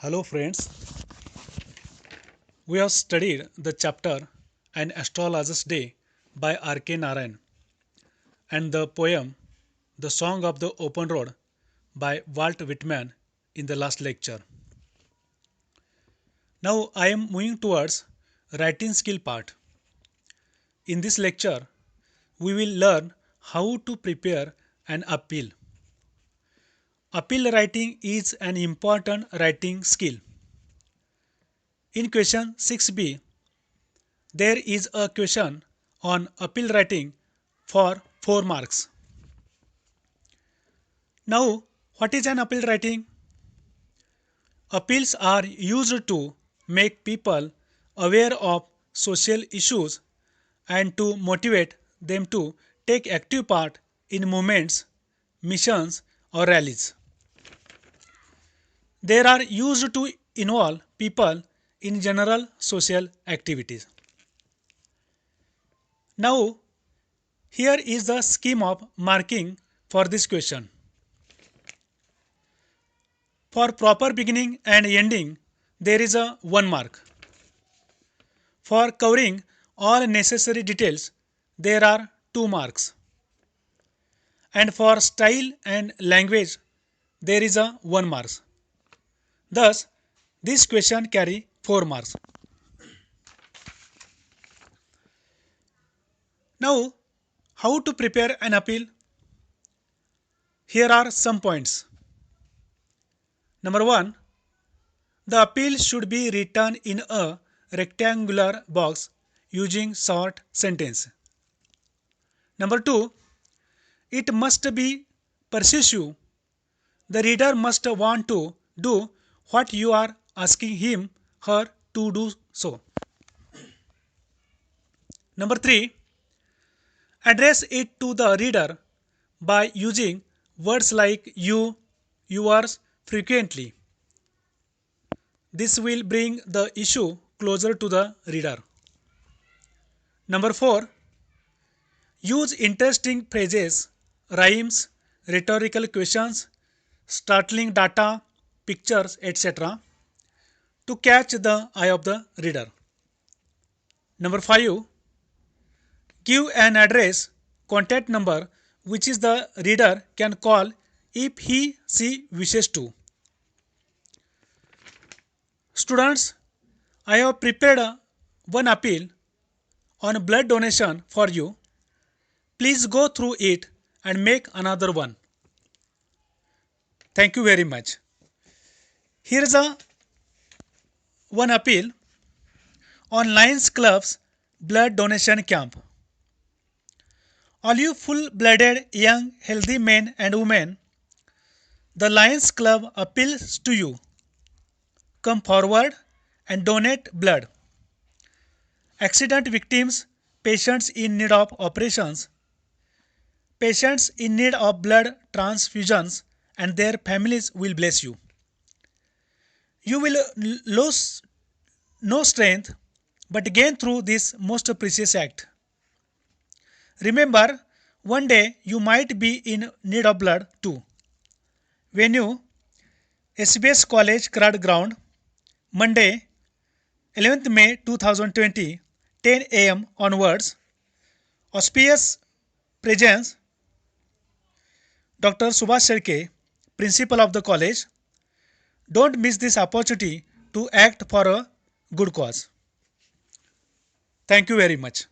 Hello friends, we have studied the chapter An Astrologer's Day by R.K. Narayan and the poem The Song of the Open Road by Walt Whitman in the last lecture. Now I am moving towards writing skill part. In this lecture, we will learn how to prepare an appeal. Appeal writing is an important writing skill. In question 6b, there is a question on appeal writing for 4 marks. Now, what is an appeal writing? Appeals are used to make people aware of social issues and to motivate them to take active part in movements, missions, or rallies. They are used to involve people in general social activities. Now, here is the scheme of marking for this question. For proper beginning and ending, there is a 1 mark. For covering all necessary details, there are 2 marks. And for style and language, there is a 1 mark. Thus, this question carry 4 marks. Now, how to prepare an appeal? Here are some points. Number 1, the appeal should be written in a rectangular box using short sentence. Number 2, it must be persuasive. The reader must want to do what you are asking him her to do so. Number 3, address it to the reader by using words like you, yours frequently. This will bring the issue closer to the reader. Number 4, use interesting phrases, rhymes, rhetorical questions, startling data, pictures, etc. to catch the eye of the reader. Number 5, give an address, contact number which is the reader can call if she wishes to. Students, I have prepared one appeal on blood donation for you. Please go through it and make another one. Thank you very much. Here is a one appeal on Lions Club's blood donation camp. All you full-blooded young healthy men and women, the Lions Club appeals to you. Come forward and donate blood. Accident victims, patients in need of operations, patients in need of blood transfusions and their families will bless you. You will lose no strength but gain through this most precious act. Remember, one day you might be in need of blood too. Venue, SBS College Crowd Ground, Monday, 11th May 2020, 10 am onwards. Auspicious presence, Dr. Subhash Sharke, Principal of the college. Don't miss this opportunity to act for a good cause. Thank you very much.